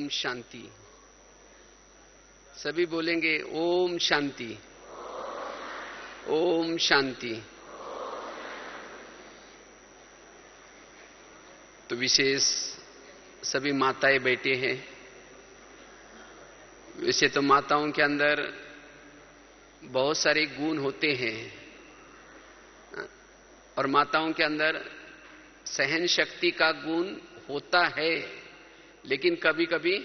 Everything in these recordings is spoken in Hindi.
ओम शांति। सभी बोलेंगे ओम शांति, ओम शांति। तो विशेष सभी माताएं बैठे हैं। वैसे तो माताओं के अंदर बहुत सारे गुण होते हैं और माताओं के अंदर सहन शक्ति का गुण होता है, लेकिन कभी कभी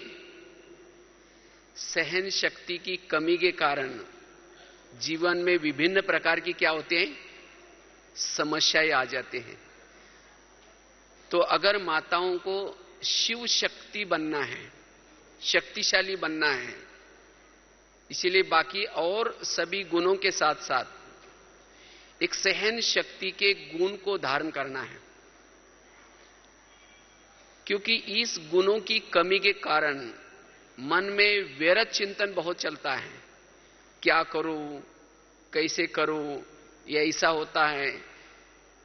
सहन शक्ति की कमी के कारण जीवन में विभिन्न प्रकार की क्या होते हैं, समस्याएं आ जाते हैं। तो अगर माताओं को शिव शक्ति बनना है, शक्तिशाली बनना है, इसीलिए बाकी और सभी गुणों के साथ साथ एक सहन शक्ति के गुण को धारण करना है, क्योंकि इस गुणों की कमी के कारण मन में व्यर्थ चिंतन बहुत चलता है। क्या करूं, कैसे करूं, ये ऐसा होता है,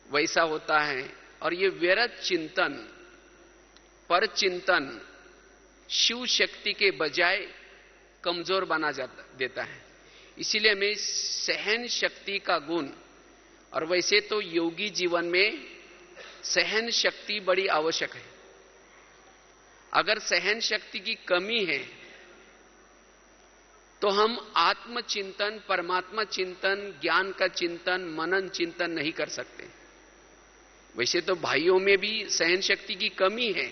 वैसा होता है, और ये व्यर्थ चिंतन, पर चिंतन शिव शक्ति के बजाय कमजोर बना देता है। इसीलिए हमें सहन शक्ति का गुण, और वैसे तो योगी जीवन में सहन शक्ति बड़ी आवश्यक है। अगर सहन शक्ति की कमी है तो हम आत्मचिंतन, परमात्मा चिंतन, ज्ञान का चिंतन, मनन चिंतन नहीं कर सकते। वैसे तो भाइयों में भी सहन शक्ति की कमी है,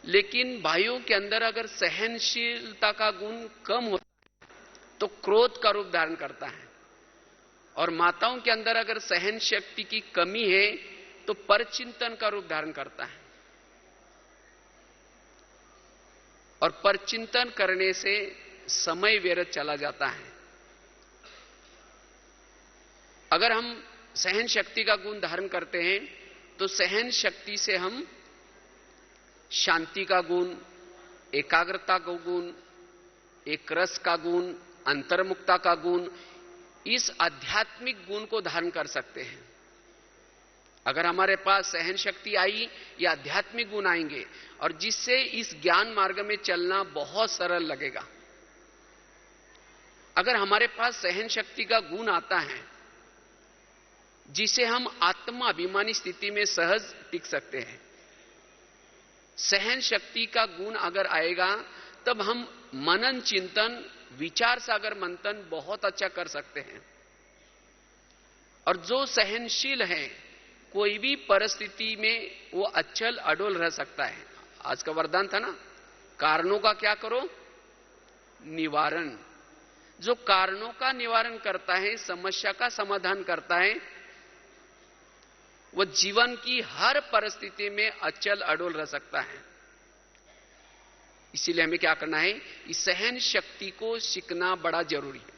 लेकिन भाइयों के अंदर अगर सहनशीलता का गुण कम होता है तो क्रोध का रूप धारण करता है, और माताओं के अंदर अगर सहन शक्ति की कमी है तो परचिंतन का रूप धारण करता है। और परचिंतन करने से समय व्यर्थ चला जाता है। अगर हम सहन शक्ति का गुण धारण करते हैं तो सहन शक्ति से हम शांति का गुण, एकाग्रता का गुण, एक रस का गुण, अंतर्मुखता का गुण, इस आध्यात्मिक गुण को धारण कर सकते हैं। अगर हमारे पास सहन शक्ति आई, या आध्यात्मिक गुण आएंगे, और जिससे इस ज्ञान मार्ग में चलना बहुत सरल लगेगा। अगर हमारे पास सहन शक्ति का गुण आता है जिसे हम आत्माभिमानी स्थिति में सहज टिक सकते हैं, सहन शक्ति का गुण अगर आएगा तब हम मनन चिंतन, विचार सागर मंथन बहुत अच्छा कर सकते हैं। और जो सहनशील है कोई भी परिस्थिति में वो अचल अडोल रह सकता है। आज का वरदान था ना, कारणों का क्या करो, निवारण। जो कारणों का निवारण करता है, समस्या का समाधान करता है, वो जीवन की हर परिस्थिति में अचल अडोल रह सकता है। इसीलिए हमें क्या करना है, इस सहन शक्ति को सीखना बड़ा जरूरी है।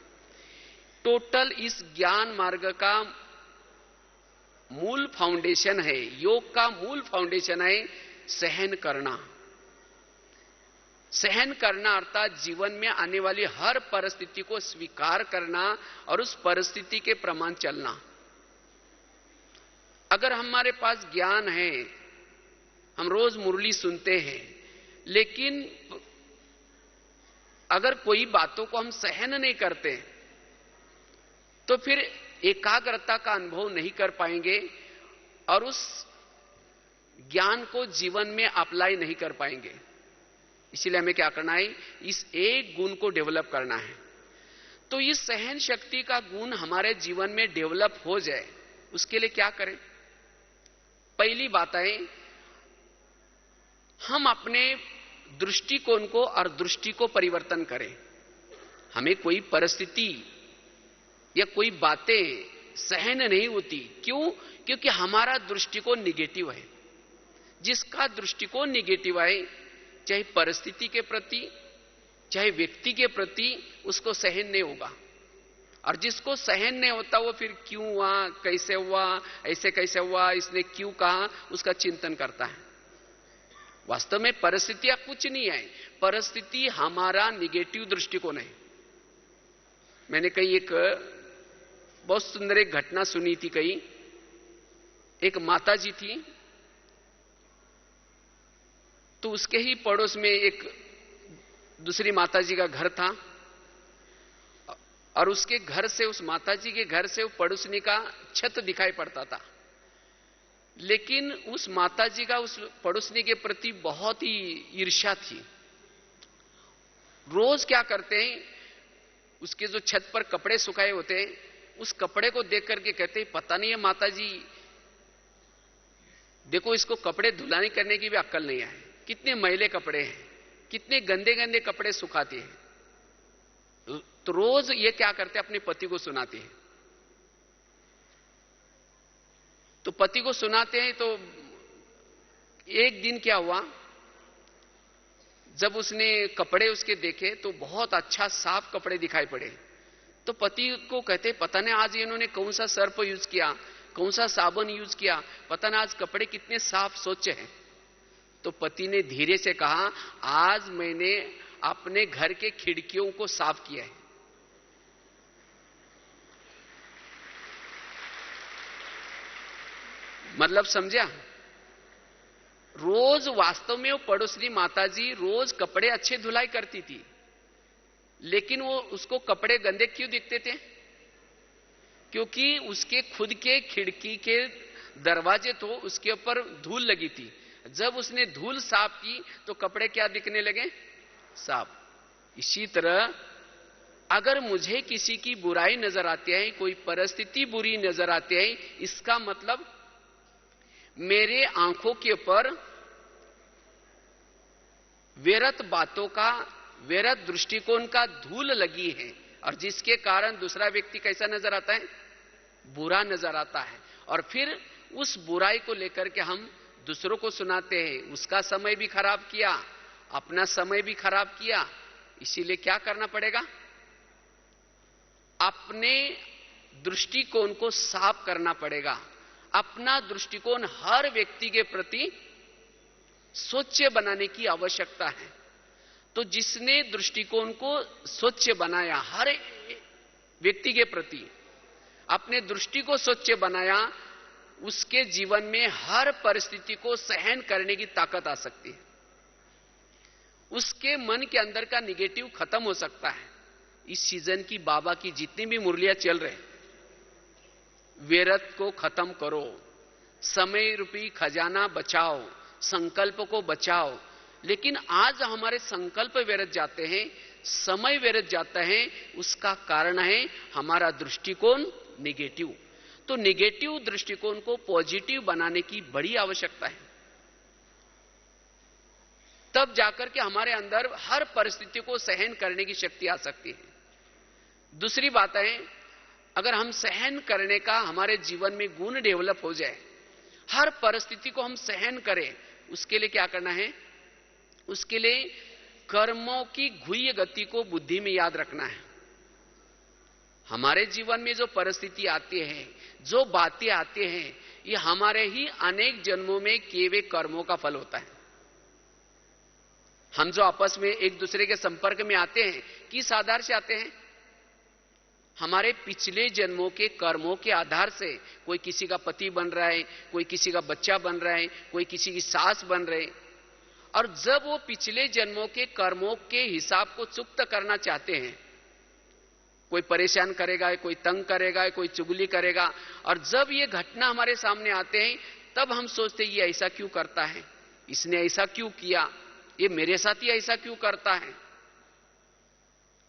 टोटल इस ज्ञान मार्ग का मूल फाउंडेशन है, योग का मूल फाउंडेशन है सहन करना। सहन करना अर्थात जीवन में आने वाली हर परिस्थिति को स्वीकार करना और उस परिस्थिति के प्रमाण चलना। अगर हमारे पास ज्ञान है, हम रोज मुरली सुनते हैं, लेकिन अगर कोई बातों को हम सहन नहीं करते तो फिर एकाग्रता का अनुभव नहीं कर पाएंगे और उस ज्ञान को जीवन में अप्लाई नहीं कर पाएंगे। इसीलिए हमें क्या करना है, इस एक गुण को डेवलप करना है। तो इस सहन शक्ति का गुण हमारे जीवन में डेवलप हो जाए, उसके लिए क्या करें? पहली बात है, हम अपने दृष्टिकोण को और दृष्टि को परिवर्तन करें। हमें कोई परिस्थिति या कोई बातें सहन नहीं होती। क्यों? क्योंकि हमारा दृष्टिकोण निगेटिव है। जिसका दृष्टिकोण निगेटिव है, चाहे परिस्थिति के प्रति, चाहे व्यक्ति के प्रति, उसको सहन नहीं होगा। और जिसको सहन नहीं होता वो फिर क्यों हुआ, कैसे हुआ, ऐसे कैसे हुआ, इसने क्यों कहा, उसका चिंतन करता है। वास्तव में परिस्थितियां कुछ नहीं है, परिस्थिति हमारा निगेटिव दृष्टिकोण है। मैंने कहीं एक बहुत सुंदर एक घटना सुनी थी। कहीं एक माता जी थी, तो उसके ही पड़ोस में एक दूसरी माताजी का घर था और उसके घर से, उस माताजी के घर से वो पड़ोसनी का छत दिखाई पड़ता था। लेकिन उस माताजी का उस पड़ोसनी के प्रति बहुत ही ईर्ष्या थी। रोज क्या करते हैं, उसके जो छत पर कपड़े सुखाए होते हैं, उस कपड़े को देख करके कहते हैं, पता नहीं है माताजी, देखो इसको कपड़े धुलाई करने की भी अक्ल नहीं है, कितने मैले कपड़े हैं, कितने गंदे गंदे कपड़े सुखाते हैं। तो रोज ये क्या करते हैं, अपने पति को सुनाते हैं। तो पति को सुनाते हैं। तो एक दिन क्या हुआ, जब उसने कपड़े उसके देखे तो बहुत अच्छा साफ कपड़े दिखाई पड़े। तो पति को कहते, पता नहीं आज इन्होंने कौन सा सर्फ यूज किया, कौन सा साबुन यूज किया, पता नहीं आज कपड़े कितने साफ स्वच्छ हैं। तो पति ने धीरे से कहा, आज मैंने अपने घर के खिड़कियों को साफ किया है। मतलब समझा? रोज वास्तव में वो पड़ोसनी माताजी रोज कपड़े अच्छे धुलाई करती थी, लेकिन वो उसको कपड़े गंदे क्यों दिखते थे? क्योंकि उसके खुद के खिड़की के दरवाजे तो उसके ऊपर धूल लगी थी। जब उसने धूल साफ की तो कपड़े क्या दिखने लगे? साफ। इसी तरह अगर मुझे किसी की बुराई नजर आती है, कोई परिस्थिति बुरी नजर आती है, इसका मतलब मेरे आंखों के ऊपर व्यर्थ बातों का, व्यर्थ दृष्टिकोण का धूल लगी है, और जिसके कारण दूसरा व्यक्ति कैसा नजर आता है? बुरा नजर आता है। और फिर उस बुराई को लेकर के हम दूसरों को सुनाते हैं। उसका समय भी खराब किया, अपना समय भी खराब किया। इसीलिए क्या करना पड़ेगा? अपने दृष्टिकोण को साफ करना पड़ेगा। अपना दृष्टिकोण हर व्यक्ति के प्रति स्वच्छ बनाने की आवश्यकता है। तो जिसने दृष्टिकोण को स्वच्छ बनाया, हर व्यक्ति के प्रति अपने दृष्टि को स्वच्छ बनाया, उसके जीवन में हर परिस्थिति को सहन करने की ताकत आ सकती है। उसके मन के अंदर का निगेटिव खत्म हो सकता है। इस सीजन की बाबा की जितनी भी मुरलियां चल रहे, व्यर्थ को खत्म करो, समय रूपी खजाना बचाओ, संकल्प को बचाओ। लेकिन आज हमारे संकल्प व्यर्थ जाते हैं, समय व्यर्थ जाता है। उसका कारण है हमारा दृष्टिकोण निगेटिव। तो निगेटिव दृष्टिकोण को पॉजिटिव बनाने की बड़ी आवश्यकता है। तब जाकर के हमारे अंदर हर परिस्थिति को सहन करने की शक्ति आ सकती है। दूसरी बात है, अगर हम सहन करने का हमारे जीवन में गुण डेवलप हो जाए, हर परिस्थिति को हम सहन करें, उसके लिए क्या करना है? उसके लिए कर्मों की गुह्य गति को बुद्धि में याद रखना है। हमारे जीवन में जो परिस्थिति आती है, जो बातें आती हैं, ये हमारे ही अनेक जन्मों में किए हुए कर्मों का फल होता है। हम जो आपस में एक दूसरे के संपर्क में आते हैं, किस आधार से आते हैं? हमारे पिछले जन्मों के कर्मों के आधार से। कोई किसी का पति बन रहा है, कोई किसी का बच्चा बन रहा है, कोई किसी की सास बन रहे। और जब वो पिछले जन्मों के कर्मों के हिसाब को चुकता करना चाहते हैं, कोई परेशान करेगा, कोई तंग करेगा, कोई चुगली करेगा, और जब ये घटना हमारे सामने आते हैं, तब हम सोचते हैं ये ऐसा क्यों करता है, इसने ऐसा क्यों किया, ये मेरे साथ ही ऐसा क्यों करता है।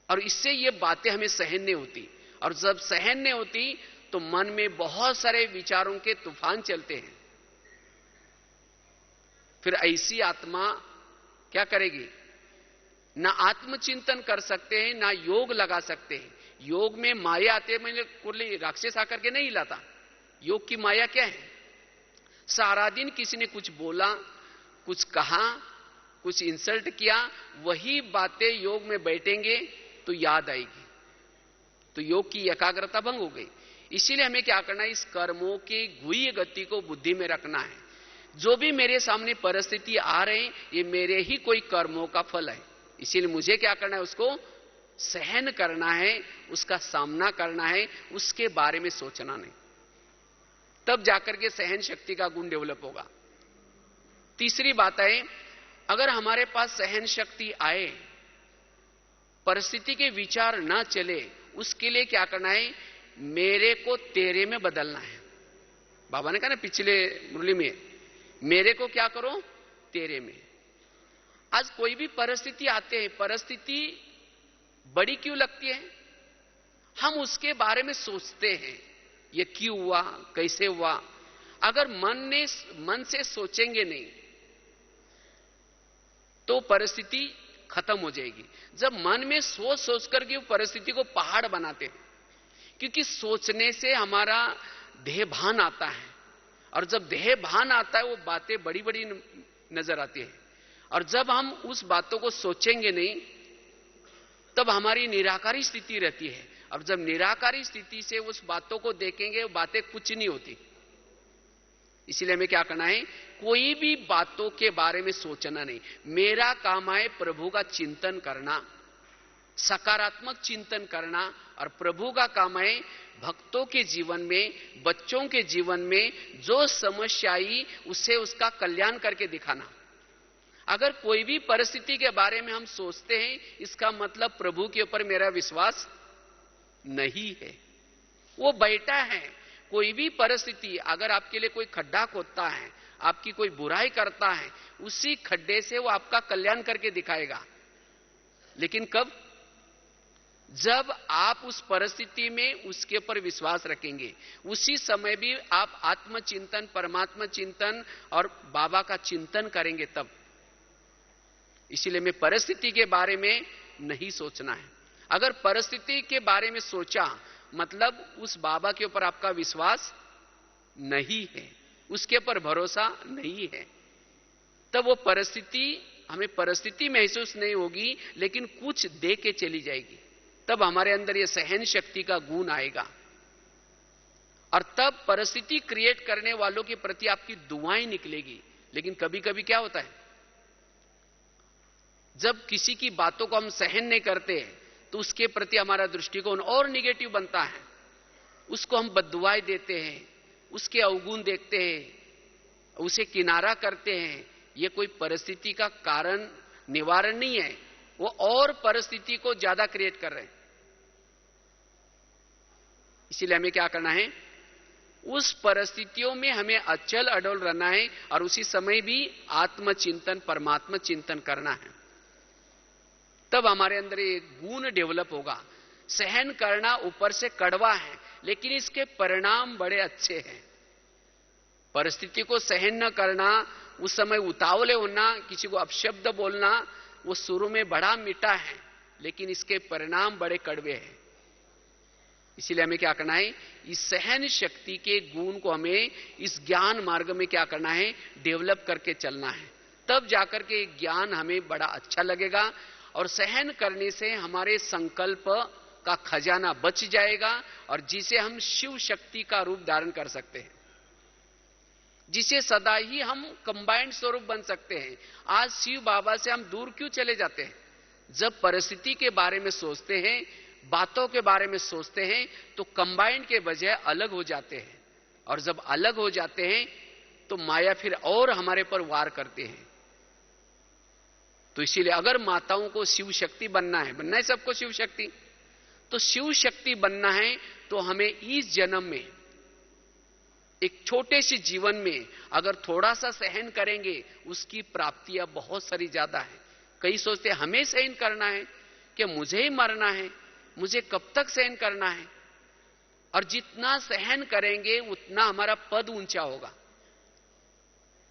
और इससे ये बातें हमें सहन नहीं होती। और जब सहन नहीं होती तो मन में बहुत सारे विचारों के तूफान चलते हैं। फिर ऐसी आत्मा क्या करेगी? ना आत्मचिंतन कर सकते हैं, ना योग लगा सकते हैं। योग में माया आते, मैंने कुर्ली राक्षस आकर के नहीं लाता। योग की माया क्या है? सारा दिन किसी ने कुछ बोला, कुछ कहा, कुछ इंसल्ट किया, वही बातें योग में बैठेंगे तो याद आएगी, तो योग की एकाग्रता भंग हो गई। इसीलिए हमें क्या करना है? इस कर्मों की गुह्य गति को बुद्धि में रखना है। जो भी मेरे सामने परिस्थिति आ रहे हैं, ये मेरे ही कोई कर्मों का फल है। इसीलिए मुझे क्या करना है? उसको सहन करना है, उसका सामना करना है, उसके बारे में सोचना नहीं। तब जाकर के सहन शक्ति का गुण डेवलप होगा। तीसरी बात है, अगर हमारे पास सहन शक्ति आए परिस्थिति के विचार ना चले, उसके लिए क्या करना है? मेरे को तेरे में बदलना है। बाबा ने कहा ना पिछले मुरली में, मेरे को क्या करो? तेरे में। आज कोई भी परिस्थिति आते हैं, परिस्थिति बड़ी क्यों लगती है? हम उसके बारे में सोचते हैं, ये क्यों हुआ, कैसे हुआ। अगर मन से सोचेंगे नहीं तो परिस्थिति खत्म हो जाएगी। जब मन में सोच सोच करके परिस्थिति को पहाड़ बनाते हैं, क्योंकि सोचने से हमारा देह भान आता है, और जब देह भान आता है वो बातें बड़ी बड़ी नजर आती है, और जब हम उस बातों को सोचेंगे नहीं तब हमारी निराकारी स्थिति रहती है, और जब निराकारी स्थिति से उस बातों को देखेंगे वो बातें कुछ नहीं होती। इसलिए हमें क्या करना है? कोई भी बातों के बारे में सोचना नहीं। मेरा काम है प्रभु का चिंतन करना, सकारात्मक चिंतन करना, और प्रभु का काम है भक्तों के जीवन में, बच्चों के जीवन में जो समस्या आई उससे उसका कल्याण करके दिखाना। अगर कोई भी परिस्थिति के बारे में हम सोचते हैं, इसका मतलब प्रभु के ऊपर मेरा विश्वास नहीं है, वो बैठा है। कोई भी परिस्थिति, अगर आपके लिए कोई खड्डा खोदता है, आपकी कोई बुराई करता है, उसी खड्डे से वो आपका कल्याण करके दिखाएगा। लेकिन कब? जब आप उस परिस्थिति में उसके ऊपर विश्वास रखेंगे, उसी समय भी आप आत्मचिंतन, परमात्मा चिंतन और बाबा का चिंतन करेंगे तब। इसीलिए मैं परिस्थिति के बारे में नहीं सोचना है। अगर परिस्थिति के बारे में सोचा मतलब उस बाबा के ऊपर आपका विश्वास नहीं है, उसके ऊपर भरोसा नहीं है, तब वो परिस्थिति, हमें परिस्थिति महसूस नहीं होगी लेकिन कुछ दे के चली जाएगी। तब हमारे अंदर ये सहन शक्ति का गुण आएगा, और तब परिस्थिति क्रिएट करने वालों के प्रति आपकी दुआएं निकलेगी। लेकिन कभी कभी क्या होता है, जब किसी की बातों को हम सहन नहीं करते तो उसके प्रति हमारा दृष्टिकोण और निगेटिव बनता है, उसको हम बद्दुआएं देते हैं, उसके अवगुण देखते हैं, उसे किनारा करते हैं। यह कोई परिस्थिति का कारण निवारण नहीं है, वो और परिस्थिति को ज्यादा क्रिएट कर रहे हैं। इसीलिए हमें क्या करना है? उस परिस्थितियों में हमें अचल अडोल रहना है, और उसी समय भी आत्मचिंतन, परमात्मा चिंतन करना है। तब हमारे अंदर एक गुण डेवलप होगा। सहन करना ऊपर से कड़वा है, लेकिन इसके परिणाम बड़े अच्छे हैं। परिस्थिति को सहन न करना, उस समय उतावले होना, किसी को अपशब्द बोलना, वो शुरू में बड़ा मीठा है लेकिन इसके परिणाम बड़े कड़वे हैं। इसीलिए हमें क्या करना है? इस सहन शक्ति के गुण को हमें इस ज्ञान मार्ग में क्या करना है? डेवलप करके चलना है। तब जाकर के ज्ञान हमें बड़ा अच्छा लगेगा, और सहन करने से हमारे संकल्प का खजाना बच जाएगा, और जिसे हम शिव शक्ति का रूप धारण कर सकते हैं, जिसे सदा ही हम कंबाइंड स्वरूप बन सकते हैं। आज शिव बाबा से हम दूर क्यों चले जाते हैं? जब परिस्थिति के बारे में सोचते हैं, बातों के बारे में सोचते हैं, तो कंबाइंड के बजाय अलग हो जाते हैं, और जब अलग हो जाते हैं तो माया फिर और हमारे पर वार करते हैं। तो इसीलिए अगर माताओं को शिव शक्ति बनना है सबको शिव शक्ति, तो शिव शक्ति बनना है तो हमें इस जन्म में, एक छोटे से जीवन में अगर थोड़ा सा सहन करेंगे, उसकी प्राप्तियां बहुत सारी ज्यादा है। कई सोचते हैं हमें सहन करना है कि मुझे ही मरना है, मुझे कब तक सहन करना है, और जितना सहन करेंगे उतना हमारा पद ऊंचा होगा।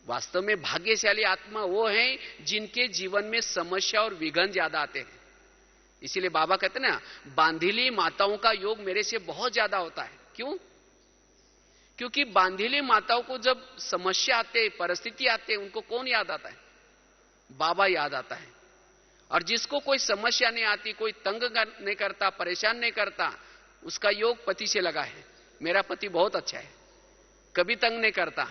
वास्तव में भाग्यशाली आत्मा वो है जिनके जीवन में समस्या और विघ्न ज्यादा आते हैं। इसीलिए बाबा कहते हैं ना, बांधिली माताओं का योग मेरे से बहुत ज्यादा होता है। क्यों? क्योंकि बांधिली माताओं को जब समस्या आते, परिस्थिति आते, उनको कौन याद आता है? बाबा याद आता है। और जिसको कोई समस्या नहीं आती, कोई तंग नहीं करता, परेशान नहीं करता, उसका योग पति से लगा है। मेरा पति बहुत अच्छा है, कभी तंग नहीं करता।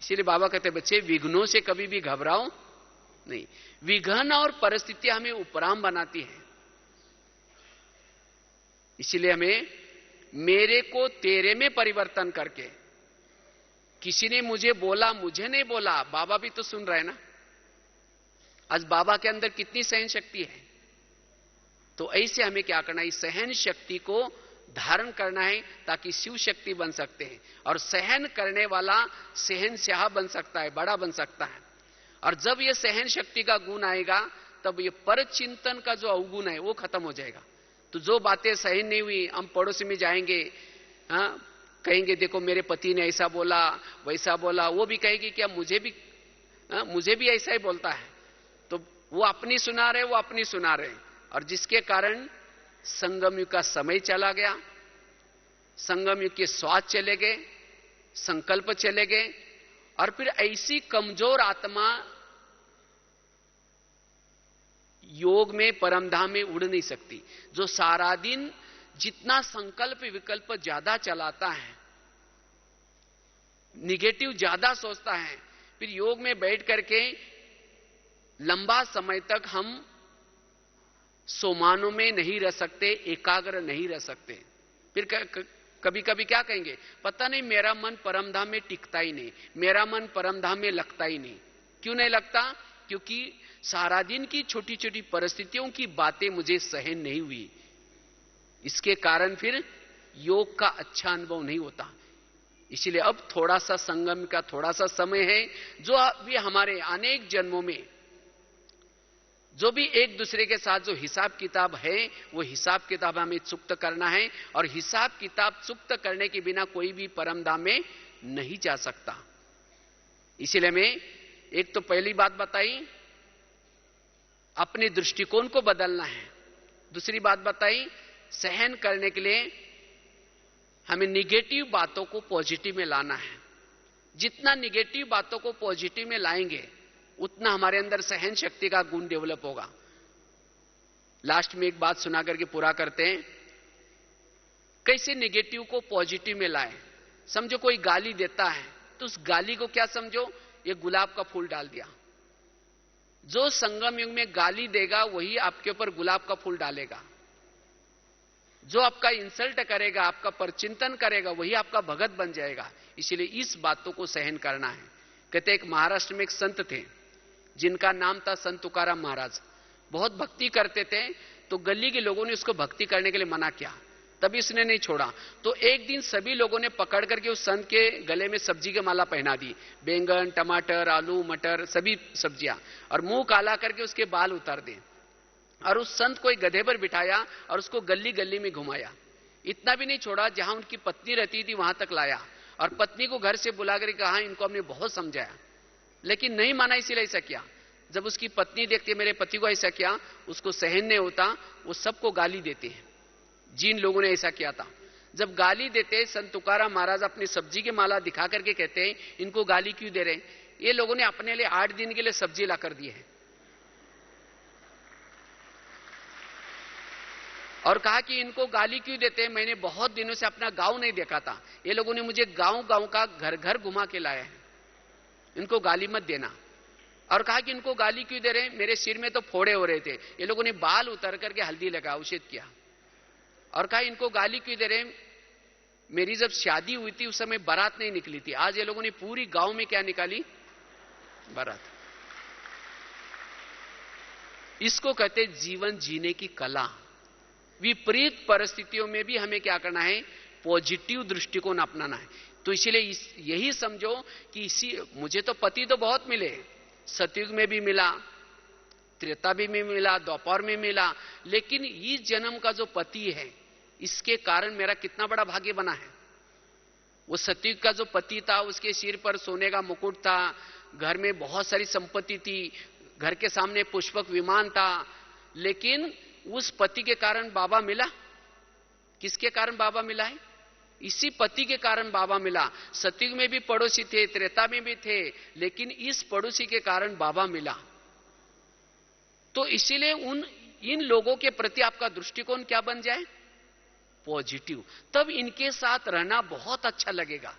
इसीलिए बाबा कहते हैं बच्चे, विघ्नों से कभी भी घबराओ नहीं। विघ्न और परिस्थितियां हमें उपराम बनाती हैं। इसीलिए हमें मेरे को तेरे में परिवर्तन करके, किसी ने मुझे बोला, मुझे नहीं बोला, बाबा भी तो सुन रहे हैं ना। आज बाबा के अंदर कितनी सहन शक्ति है। तो ऐसे हमें क्या करना है, सहन शक्ति को धारण करना है ताकि शिव शक्ति बन सकते हैं। और सहन करने वाला सहनशाह बन सकता है, बड़ा बन सकता है। और जब ये सहन शक्ति का गुण आएगा तब ये पर चिंतन का जो अवगुण है वो खत्म हो जाएगा। तो जो बातें सहन नहीं हुई, हम पड़ोसी में जाएंगे, कहेंगे देखो मेरे पति ने ऐसा बोला वैसा बोला, वो भी कहेगी क्या मुझे भी ऐसा ही बोलता है। तो वो अपनी सुना रहे, वो अपनी सुना रहे, और जिसके कारण संगम युग का समय चला गया, संगम युग के स्वाद चले गए, संकल्प चले गए। और फिर ऐसी कमजोर आत्मा योग में परमधाम में उड़ नहीं सकती। जो सारा दिन जितना संकल्प विकल्प ज्यादा चलाता है, निगेटिव ज्यादा सोचता है, फिर योग में बैठ करके लंबा समय तक हम सोमानों में नहीं रह सकते, एकाग्र नहीं रह सकते। फिर कभी कभी क्या कहेंगे, पता नहीं मेरा मन परमधाम में टिकता ही नहीं, मेरा मन परमधाम में लगता ही नहीं। क्यों नहीं लगता? क्योंकि सारा दिन की छोटी छोटी परिस्थितियों की बातें मुझे सहन नहीं हुई। इसके कारण फिर योग का अच्छा अनुभव नहीं होता। इसलिए अब थोड़ा सा संगम का थोड़ा सा समय है, जो अभी हमारे अनेक जन्मों में जो भी एक दूसरे के साथ जो हिसाब किताब है, वो हिसाब किताब हमें चुक्त करना है। और हिसाब किताब चुक्त करने के बिना कोई भी परमधाम में नहीं जा सकता। इसलिए मैं एक तो पहली बात बताई, अपने दृष्टिकोण को बदलना है। दूसरी बात बताई, सहन करने के लिए हमें निगेटिव बातों को पॉजिटिव में लाना है। जितना निगेटिव बातों को पॉजिटिव में लाएंगे उतना हमारे अंदर सहन शक्ति का गुण डेवलप होगा। लास्ट में एक बात सुना करके पूरा करते हैं, कैसे निगेटिव को पॉजिटिव में लाए। समझो कोई गाली देता है तो उस गाली को क्या समझो, ये गुलाब का फूल डाल दिया। जो संगम युग में गाली देगा वही आपके ऊपर गुलाब का फूल डालेगा। जो आपका इंसल्ट करेगा, आपका परचिंतन करेगा, वही आपका भगत बन जाएगा। इसलिए इस बातों को सहन करना है। कहते एक महाराष्ट्र में एक संत थे जिनका नाम था संत तुकाराम महाराज। बहुत भक्ति करते थे, तो गली के लोगों ने उसको भक्ति करने के लिए मना किया, तभी उसने नहीं छोड़ा। तो एक दिन सभी लोगों ने पकड़ करके उस संत के गले में सब्जी की माला पहना दी, बैंगन, टमाटर, आलू, मटर, सभी सब्जियां, और मुंह काला करके उसके बाल उतार दिए। और उस संत को एक गधे पर बिठाया और उसको गली गली में घुमाया। इतना भी नहीं छोड़ा, जहां उनकी पत्नी रहती थी वहां तक लाया, और पत्नी को घर से बुलाकर कहा इनको हमने बहुत समझाया लेकिन नहीं माना, इसीलिए ऐसा किया। जब उसकी पत्नी देखती है मेरे पति को ऐसा किया, उसको सहन नहीं होता, वो सबको गाली देते हैं जिन लोगों ने ऐसा किया था। जब गाली देते, संत तुकाराम महाराज अपनी सब्जी की माला दिखा करके कहते हैं इनको गाली क्यों दे रहे हैं? ये लोगों ने अपने लिए 8 दिन के लिए सब्जी ला कर दी है। और कहा कि इनको गाली क्यों देते हैं, मैंने बहुत दिनों से अपना गांव नहीं देखा था, ये लोगों ने मुझे गांव गांव का घर घर घुमा के लाया है, इनको गाली मत देना। और कहा कि इनको गाली क्यों दे रहे हैं, मेरे सिर में तो फोड़े हो रहे थे, ये लोगों ने बाल उतर करके हल्दी लगा औषध किया। और कहा इनको गाली क्यों दे रहे हैं, मेरी जब शादी हुई थी उस समय बारात नहीं निकली थी, आज ये लोगों ने पूरी गांव में क्या निकाली, बारात। इसको कहते जीवन जीने की कला। विपरीत परिस्थितियों में भी हमें क्या करना है, पॉजिटिव दृष्टिकोण अपनाना है। तो इसलिए यही समझो कि मुझे तो पति तो बहुत मिले, सतयुग में भी मिला, त्रेता भी में मिला, द्वापर में मिला, लेकिन इस जन्म का जो पति है इसके कारण मेरा कितना बड़ा भाग्य बना है। वो सतयुग का जो पति था उसके सिर पर सोने का मुकुट था, घर में बहुत सारी संपत्ति थी, घर के सामने पुष्पक विमान था, लेकिन उस पति के कारण बाबा मिला। किसके कारण बाबा मिला है? इसी पति के कारण बाबा मिला। सतयुग में भी पड़ोसी थे, त्रेता में भी थे, लेकिन इस पड़ोसी के कारण बाबा मिला। तो इसीलिए इन लोगों के प्रति आपका दृष्टिकोण क्या बन जाए, पॉजिटिव। तब इनके साथ रहना बहुत अच्छा लगेगा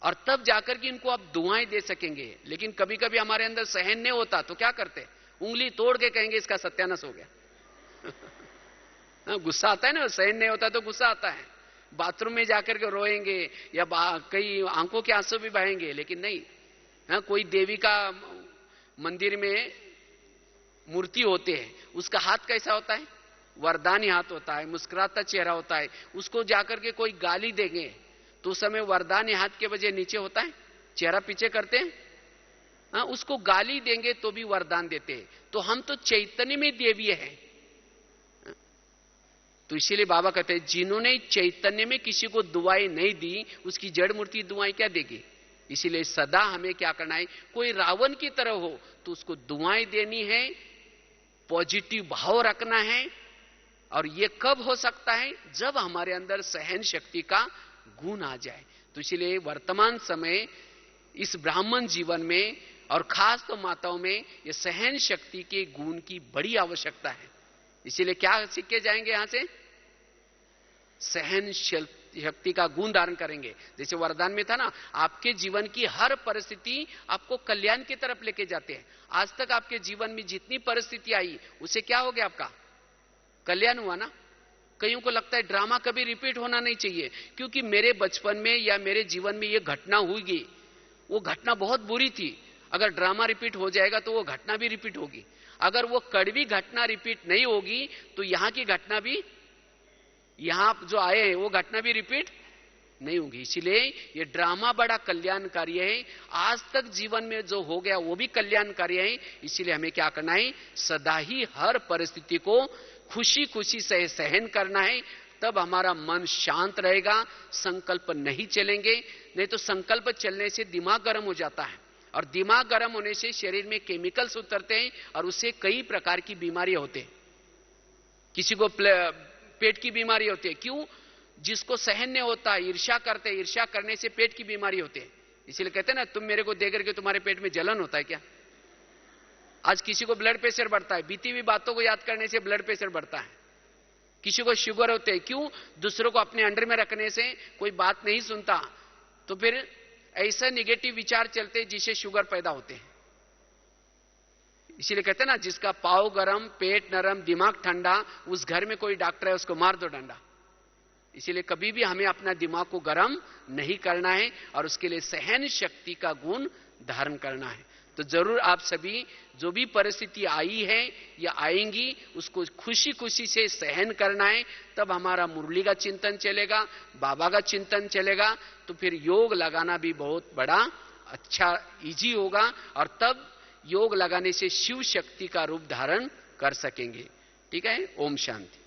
और तब जाकर के इनको आप दुआएं दे सकेंगे। लेकिन कभी कभी हमारे अंदर सहन नहीं होता तो क्या करते, उंगली तोड़ के कहेंगे इसका सत्यानाश हो गया। गुस्सा आता है ना, सहन नहीं होता तो गुस्सा आता है, बाथरूम में जाकर के रोएंगे या कई आंखों के आंसू भी बहेंगे, लेकिन नहीं। कोई देवी का मंदिर में मूर्ति होते हैं, उसका हाथ कैसा होता है? वरदानी हाथ होता है, मुस्कुराता चेहरा होता है। उसको जाकर के कोई गाली देंगे तो उस समय वरदानी हाथ के वजह नीचे होता है, चेहरा पीछे करते हैं। हाँ, उसको गाली देंगे तो भी वरदान देते हैं। तो हम तो चैतन्य में देवीय हैं। तो इसीलिए बाबा कहते हैं जिन्होंने चैतन्य में किसी को दुआएं नहीं दी, उसकी जड़ मूर्ति दुआएं क्या देगी? इसीलिए सदा हमें क्या करना है, कोई रावण की तरह हो तो उसको दुआएं देनी है, पॉजिटिव भाव रखना है। और ये कब हो सकता है? जब हमारे अंदर सहन शक्ति का गुण आ जाए। तो इसीलिए वर्तमान समय इस ब्राह्मण जीवन में और खास तो माताओं में ये सहन शक्ति के गुण की बड़ी आवश्यकता है। इसीलिए क्या सीख के जाएंगे यहां से? सहन शक्ति का गुण धारण करेंगे। जैसे वरदान में था ना, आपके जीवन की हर परिस्थिति आपको कल्याण की तरफ लेके जाते हैं। आज तक आपके जीवन में जितनी परिस्थिति आई उसे क्या हो गया? आपका कल्याण हुआ ना। कईयों को लगता है ड्रामा कभी रिपीट होना नहीं चाहिए, क्योंकि मेरे बचपन में या मेरे जीवन में यह घटना हुई, वो घटना बहुत बुरी थी। अगर ड्रामा रिपीट हो जाएगा तो वो घटना भी रिपीट होगी। अगर वो कड़वी घटना रिपीट नहीं होगी तो यहां की घटना भी, यहां जो आए हैं वो घटना भी रिपीट नहीं होगी। इसलिए ये ड्रामा बड़ा कल्याणकारी है। आज तक जीवन में जो हो गया वो भी कल्याणकारी है। इसीलिए हमें क्या करना है? सदा ही हर परिस्थिति को खुशी खुशी से सहन करना है। तब हमारा मन शांत रहेगा, संकल्प नहीं चलेंगे। नहीं तो संकल्प चलने से दिमाग गर्म हो जाता है, और दिमाग गर्म होने से शरीर में केमिकल्स उतरते हैं और उससे कई प्रकार की बीमारियां होती हैं। किसी को पेट की बीमारी होती है। क्यों? जिसको सहन नहीं होता, ईर्ष्या करते, ईर्ष्या करने से पेट की बीमारी होती है। इसीलिए कहते हैं ना, तुम मेरे को देकर के तुम्हारे पेट में जलन होता है क्या? आज किसी को ब्लड प्रेशर बढ़ता है, बीती हुई बातों को याद करने से ब्लड प्रेशर बढ़ता है। किसी को शुगर होते है। क्यों? दूसरों को अपने अंडर में रखने से कोई बात नहीं सुनता, तो फिर ऐसा निगेटिव विचार चलते जिससे शुगर पैदा होते हैं। इसीलिए कहते हैं ना, जिसका पाव गरम, पेट नरम, दिमाग ठंडा, उस घर में कोई डॉक्टर है उसको मार दो डंडा। इसीलिए कभी भी हमें अपना दिमाग को गरम नहीं करना है और उसके लिए सहन शक्ति का गुण धारण करना है। तो जरूर आप सभी जो भी परिस्थिति आई है या आएंगी उसको खुशी खुशी से सहन करना है। तब हमारा मुरली का चिंतन चलेगा, बाबा का चिंतन चलेगा, तो फिर योग लगाना भी बहुत बड़ा अच्छा इजी होगा। और तब योग लगाने से शिव शक्ति का रूप धारण कर सकेंगे। ठीक है। ओम शांति।